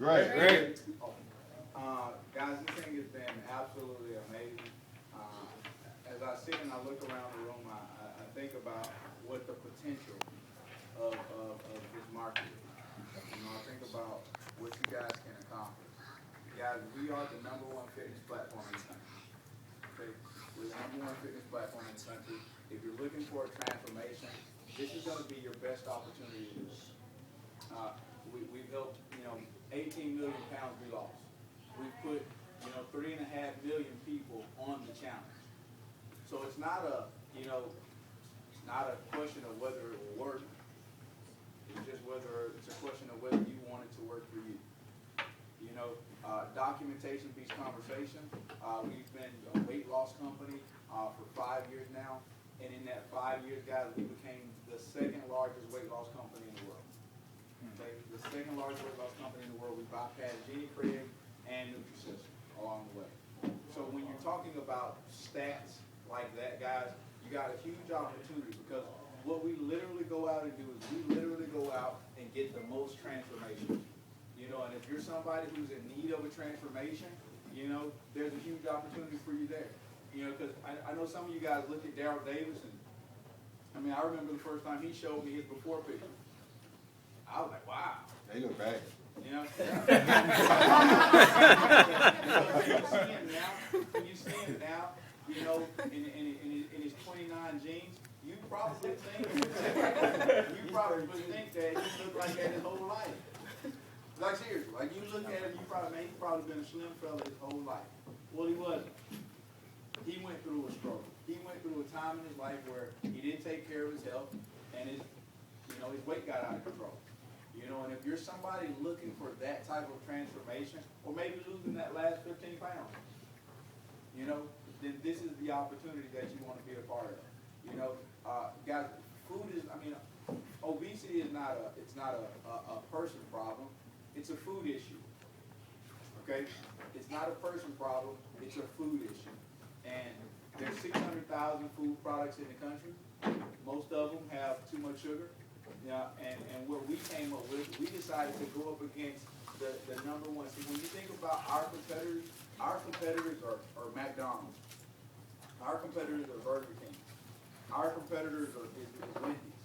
Great. Great. Guys, this thing has been absolutely amazing. As I sit and I look around the room, I think about what the potential of this market is. I think about what you guys can accomplish. Guys, we are the #1 fitness platform in the country. Okay? We're the #1 fitness platform in the country. If you're looking for a transformation, this is going to be your best opportunity to do it. We've helped, 18 million pounds we lost. We've put, 3.5 million people on the challenge. So it's not a, it's not a question of whether it will work. It's just whether it's a question of whether you want it to work for you. Documentation beats conversation. We've been a weight loss company for 5 years now. And in that 5 years, guys, we became the second largest weight loss company in the world. Okay? The second largest weight loss company in the world. We bypassed Jenny Craig and Enthusiast along the way. So when you're talking about stats like that, guys, you got a huge opportunity because what we literally go out and do is we literally go out and get the most transformation. And if you're somebody who's in need of a transformation, there's a huge opportunity for you there. Because I know some of you guys look at Darryl Davis, and I remember the first time he showed me his before picture. I was like, wow. They look bad. When you see him now, in his 29 jeans, you probably think that he looked like that his whole life. Like seriously, like you look at him, he's probably been a slim fella his whole life. Well, he wasn't. He went through a struggle. He went through a time in his life where he didn't take care of his health, and his weight got out of control. And if you're somebody looking for that type of transformation, or maybe losing that last 15 pounds, then this is the opportunity that you want to be a part of. Guys, food is, obesity is not a person problem. It's a food issue. Okay? It's not a person problem. It's a food issue. And there's 600,000 food products in the country. Most of them have too much sugar. And what we came up with, we decided to go up against the #1. See, when you think about our competitors are McDonald's. Our competitors are Burger King. Our competitors is Wendy's.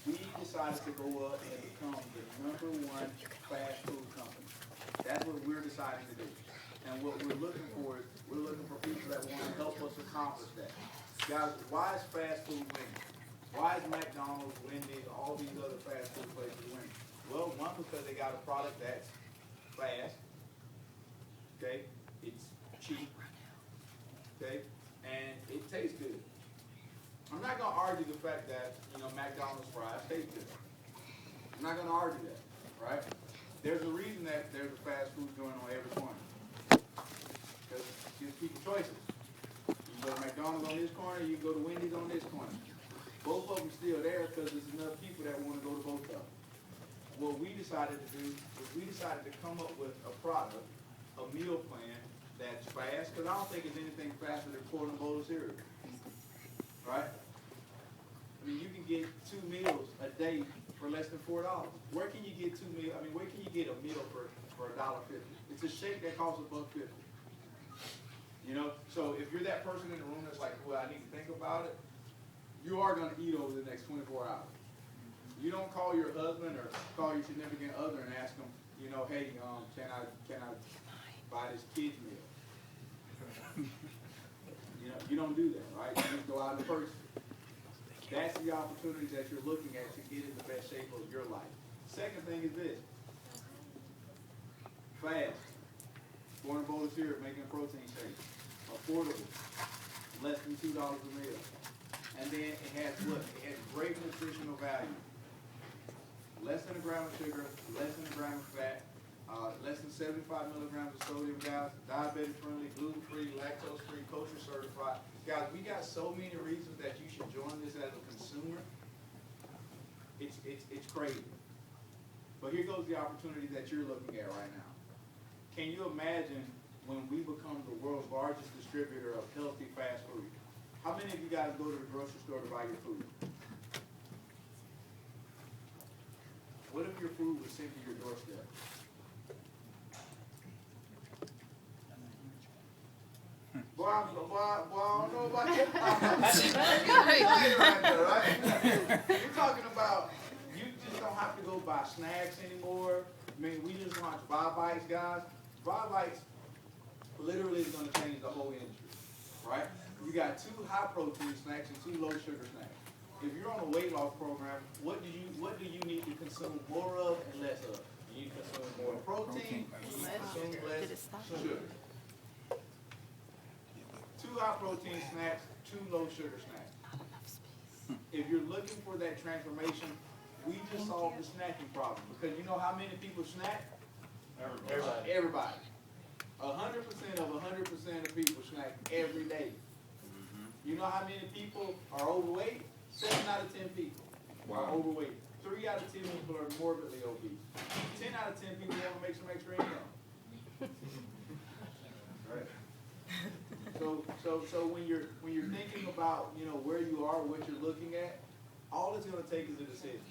We decided to go up and become the #1 fast food company. That's what we're deciding to do. And what we're looking for is we're looking for people that want to help us accomplish that. Guys, why is fast food winning? Why is McDonald's, Wendy's, all these other fast food places winning? Well, one, because they got a product that's fast, okay? It's cheap, okay? And it tastes good. I'm not going to argue the fact that, McDonald's fries taste good. I'm not going to argue that, right? There's a reason that there's a fast food joint on every corner. Because it gives people choices. You can go to McDonald's on this corner, you can go to Wendy's on this corner. Both of them still there because there's enough people that want to go to both of them. What we decided to do was we decided to come up with a product, a meal plan that's fast, because I don't think there's anything faster than pouring a bowl of cereal. Right? You can get 2 meals a day for less than $4. Where can you get 2 meals? Where can you get a meal for $1.50? It's a shake that costs $1.50. So if you're that person in the room that's like, well, I need to think about it, you are going to eat over the next 24 hours. You don't call your husband or call your significant other and ask them, hey, can I buy this kid's meal? You don't do that, right? You just go out and purchase it. That's the opportunities that you're looking at to get in the best shape of your life. Second thing is this. Fast. Pouring a bowl of cereal, making a protein shake. Affordable. Less than $2 a meal. And then it has what? It has great nutritional value. Less than a gram of sugar, less than a gram of fat, less than 75 milligrams of sodium, guys, diabetic friendly, gluten-free, lactose-free, kosher certified. Guys, we got so many reasons that you should join this as a consumer. It's crazy. But here goes the opportunity that you're looking at right now. Can you imagine when we become the world's largest distributor of healthy fast food? How many of you guys go to the grocery store to buy your food? What if your food was sent to your doorstep? Boy, I don't know about that. We're talking about you just don't have to go buy snacks anymore. I mean, we just launched ViSalus, guys. ViSalus literally is going to change the whole industry, right? You got 2 high protein snacks and 2 low sugar snacks. If you're on a weight loss program, what do you need to consume more of and less of? You need to consume more protein. You need to consume less sugar. 2 high protein snacks, 2 low sugar snacks. If you're looking for that transformation, we just solved the snacking problem. Because you know how many people snack? Everybody. 100% of 100% of people snack every day. You know how many people are overweight? 7 out of 10 people are overweight. 3 out of 10 people are morbidly obese. 10 out of 10 people want to make some extra income. Right? So when you're thinking about, you know, where you are, what you're looking at, all it's going to take is a decision.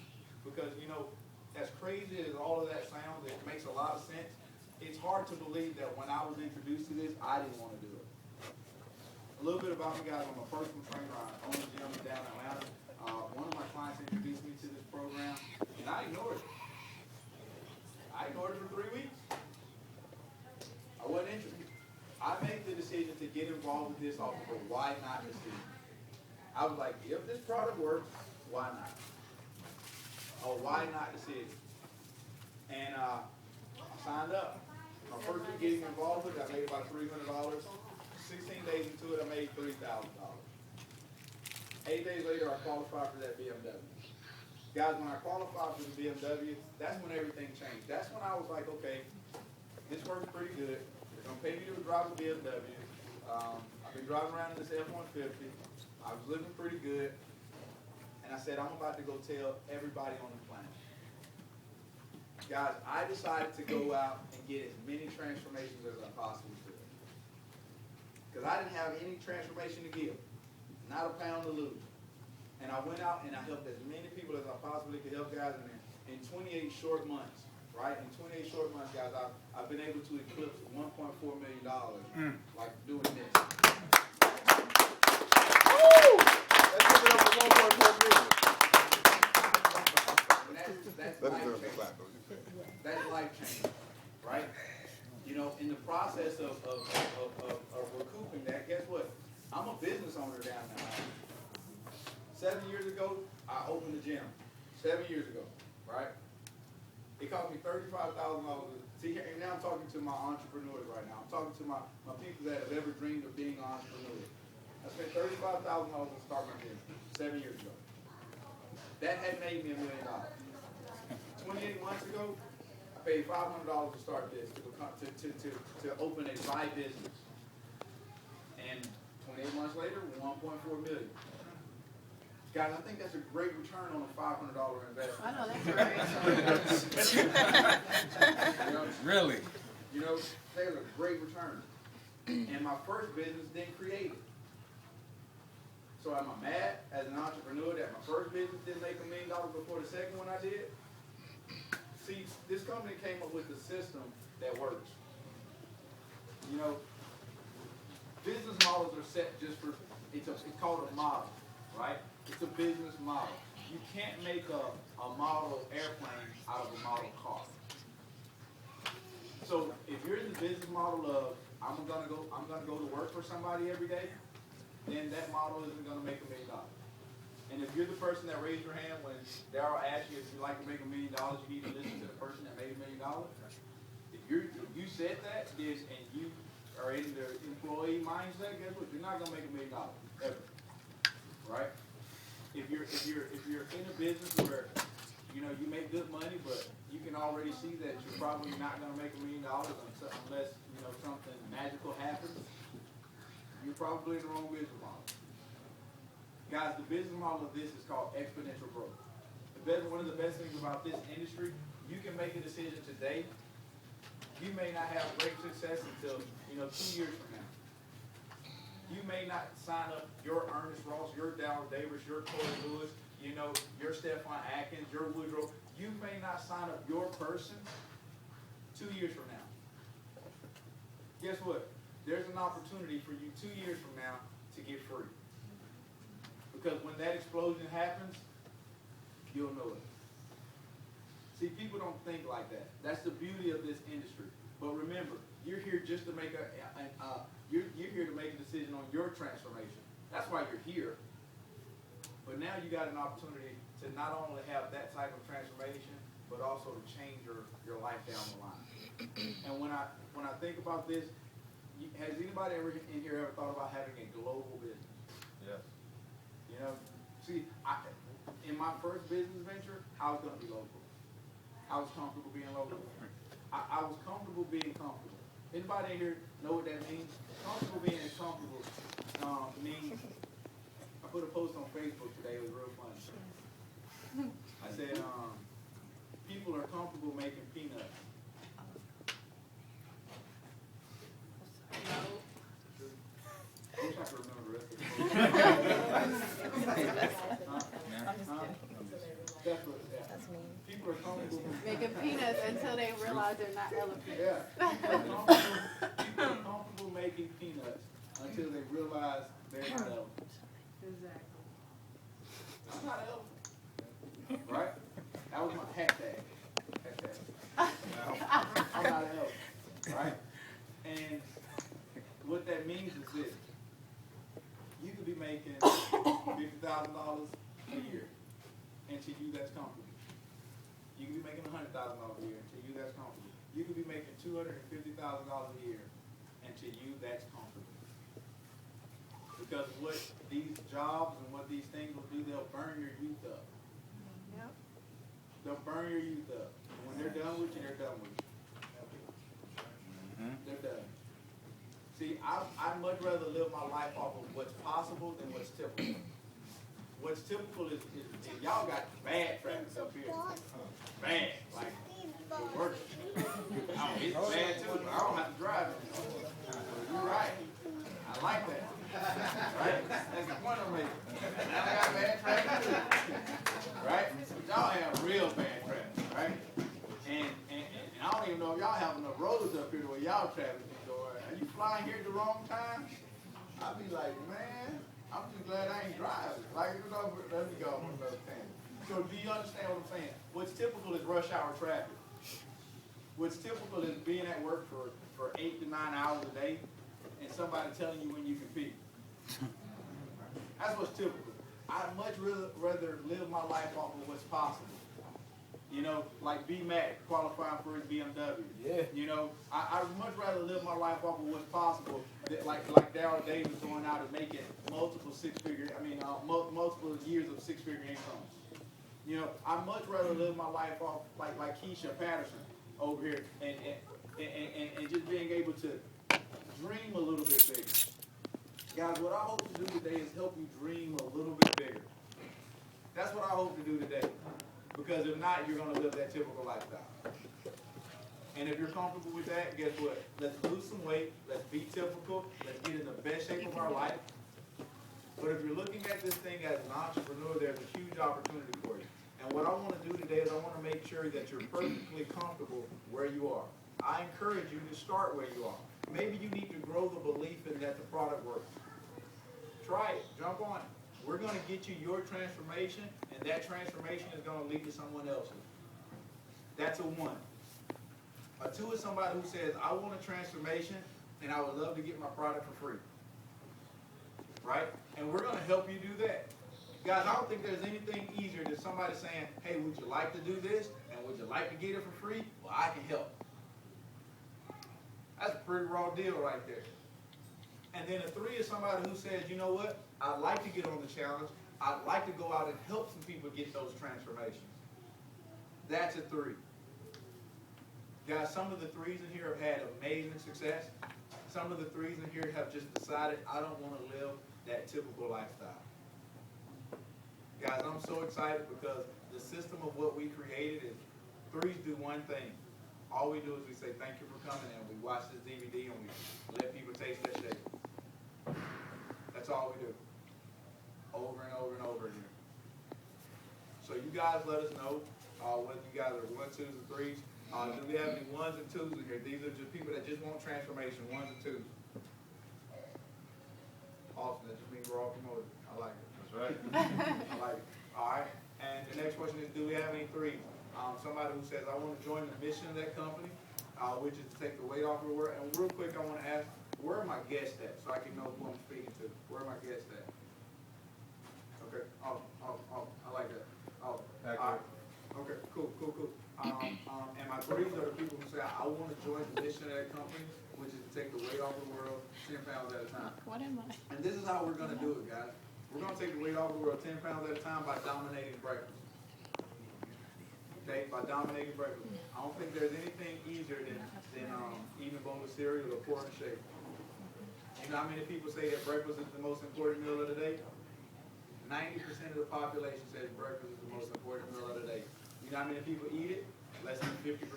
Because, you know, as crazy as all of that sounds, it makes a lot of sense. It's hard to believe that when I was introduced to this, I didn't want to do it. A little bit about me, guys. I'm a personal trainer. I own a gym down in Atlanta. One of my clients introduced me to this program, and I ignored it. I ignored it for 3 weeks. I wasn't interested. I made the decision to get involved with this off of a why not decision. I was like, if this product works, why not? A why not decision. And I signed up. My first week getting involved with it, I made about $300. 16 days into it, I made $3,000. 8 days later, I qualified for that BMW. Guys, when I qualified for the BMW, that's when everything changed. That's when I was like, okay, this works pretty good. They're going to pay me to drive a BMW. I've been driving around in this F-150. I was living pretty good. And I said, I'm about to go tell everybody on the planet. Guys, I decided to go out and get as many transformations as I possibly could. Because I didn't have any transformation to give. Not a pound to lose. And I went out and I helped as many people as I possibly could help, guys, in 28 short months, right? In 28 short months, guys, I've been able to eclipse $1.4 million like doing this. Woo! Let's give it up for $1.4 million. That's life-changing. That's life-changing, right? You know, in the process of recouping that, guess what? I'm a business owner down there. 7 years ago, I opened a gym. 7 years ago, right? It cost me $35,000. See, and now I'm talking to my entrepreneurs right now. I'm talking to my people that have ever dreamed of being entrepreneurs. I spent $35,000 to start my gym 7 years ago. That had made me $1 million. 28 months ago, I paid $500 to start this, to open a buy business. And 28 months later, $1.4 million. Guys, I think that's a great return on a $500 investment. I know, that's right. You know, Really? you know, that's a great return. And my first business didn't create it. So am I mad as an entrepreneur that my first business didn't make $1 million before the second one I did? See, this company came up with a system that works. You know, business models are set just for, it's called a model, right? It's a business model. You can't make a model airplane out of a model car. So if you're in the business model of I'm gonna go to work for somebody every day, then that model isn't gonna make $1 million. And if you're the person that raised your hand when Darryl asked you if you'd like to make $1 million, you need to listen to the person that made $1 million. If you said that, and you are in the employee mindset, guess what? You're not gonna make $1 million ever, right? If you're in a business where you know you make good money, but you can already see that you're probably not gonna make $1 million unless you know something magical happens, you're probably in the wrong business model. Guys, the business model of this is called exponential growth. One of the best things about this industry, you can make a decision today. You may not have great success until 2 years from now. You may not sign up your Ernest Ross, your Dallas Davis, your Corey Lewis. You know, your Stephon Atkins, your Woodrow, you may not sign up your person 2 years from now. Guess what? There's an opportunity for you 2 years from now to get free. Because when that explosion happens, you'll know it. See, people don't think like that. That's the beauty of this industry. But remember, you're here just to make you're here to make a decision on your transformation. That's why you're here. But now you got an opportunity to not only have that type of transformation, but also to change your life down the line. And when I think about this, has anybody ever in here ever thought about having a global business? Yes. You know, see, in my first business venture, I was going to be local. I was comfortable being local. I was comfortable being comfortable. Anybody in here know what that means? Comfortable being comfortable means, I put a post on Facebook today, it was real funny. I said, people are comfortable making peanuts. I wish I could remember the rest of the That's me. People are comfortable Making peanuts until they realize they're not elephants. Yeah. People are comfortable making peanuts until they realize they're not elephants. Exactly. I'm not an elephant. Right? That was my hashtag. I'm not an elephant. Right? And what that means is this. You could be making $50,000 a year. And to you, that's comfortable. You could be making $100,000 a year. And to you, that's comfortable. You could be making $250,000 a year. And to you, that's comfortable. Because what these jobs and what these things will do, they'll burn your youth up. Yep. They'll burn your youth up. And when they're done with you, they're done with you. They're done. See, I'd much rather live my life off of what's possible than what's typical. What's typical is y'all got bad traffic up here. Bad. Like, the worst. It's bad too, but I don't have to drive it. You're right. I like that. Right? That's the point I'm making. Now I got bad traffic too. Right? But y'all have real bad traffic, right? And I don't even know if y'all have enough roads up here where y'all traffic can go. Are you flying here at the wrong time? I'll be like, man, I'm just glad I ain't driving. Like, let me go on another thing. So do you understand what I'm saying? What's typical is rush hour traffic. What's typical is being at work for 8 to 9 hours a day and somebody telling you when you can pee. That's what's typical. I'd much rather live my life off of what's possible. You know, like B-Mac qualifying for his BMW. Yeah. You know, I'd much rather live my life off of what's possible, that like Darryl Davis going out and making multiple multiple years of six-figure incomes. You know, I'd much rather live my life off like Keisha Patterson over here and just being able to dream a little bit bigger. Guys, what I hope to do today is help you dream a little bit bigger. That's what I hope to do today. Because if not, you're going to live that typical lifestyle. And if you're comfortable with that, guess what? Let's lose some weight. Let's be typical. Let's get in the best shape of our life. But if you're looking at this thing as an entrepreneur, there's a huge opportunity for you. And what I want to do today is I want to make sure that you're perfectly comfortable where you are. I encourage you to start where you are. Maybe you need to grow the belief in that the product works. Try it. Jump on it. We're going to get you your transformation, and that transformation is going to lead to someone else's. That's a 1. A 2 is somebody who says, I want a transformation, and I would love to get my product for free. Right? And we're going to help you do that. Guys, I don't think there's anything easier than somebody saying, hey, would you like to do this? And would you like to get it for free? Well, I can help. That's a pretty raw deal right there. And then a 3 is somebody who says, you know what? I'd like to get on the challenge. I'd like to go out and help some people get those transformations. That's a 3. Guys, some of the 3s in here have had amazing success. Some of the 3s in here have just decided, I don't want to live that typical lifestyle. Guys, I'm so excited because the system of what we created is 3s do one thing. All we do is we say, thank you for coming, and we watch this DVD and we let people taste that shake. That's all we do. Over and over and over again. So you guys let us know whether you guys are 1s, 2s, or 3s. Do we have any 1s and 2s in here? These are just people that just want transformation, 1s and 2s. Awesome, that just means we're all promoted. I like it. That's right. I like it. All right. And the next question is, do we have any 3s? Somebody who says, I want to join the mission of that company, which is to take the weight off of the world. And real quick, I want to ask, where are my guests at? So I can know who I'm speaking to. Where are my guests at? Okay. Oh, I like that. Oh, all right. Okay, cool. And my 3s are the people who say, I want to join the mission of that company, which is to take the weight off the world 10 pounds at a time. What am I? And this is how we're going to do it, guys. We're going to take the weight off the world 10 pounds at a time by dominating breakfast. Okay, by dominating breakfast. I don't think there's anything easier than eating a bowl of cereal or pork and shake. You know how many people say that breakfast is the most important meal of the day? 90% of the population says breakfast is the most important meal of the day. You know how many people eat it? Less than 50%.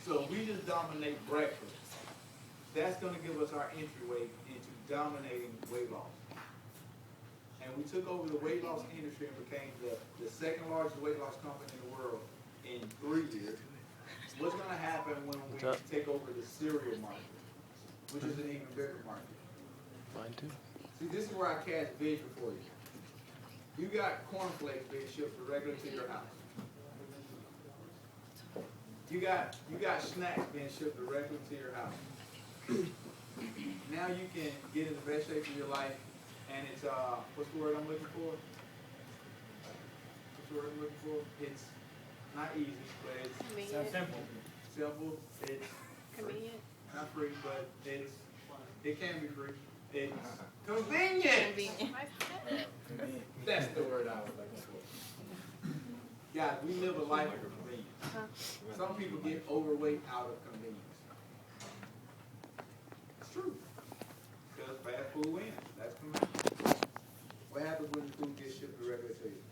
So if we just dominate breakfast, that's going to give us our entryway into dominating weight loss. And we took over the weight loss industry and became the second largest weight loss company in the world in 3 years. What's going to happen when we take over the cereal market, which is an even bigger market? Mine too. See, this is where I cast vision for you. You got cornflakes being shipped directly to your house. You got snacks being shipped directly to your house. Now you can get in the best shape of your life, and it's what's the word I'm looking for? What's the word I'm looking for? It's not easy, but it's Convenient. simple. It's Convenient. not free, but it can be free. It's convenient. Convenient. That's the word I was looking for. Guys, we live a life of convenience. Some people get overweight out of convenience. It's true. Because fast food wins. That's convenience. What happens when the food gets shipped directly to you?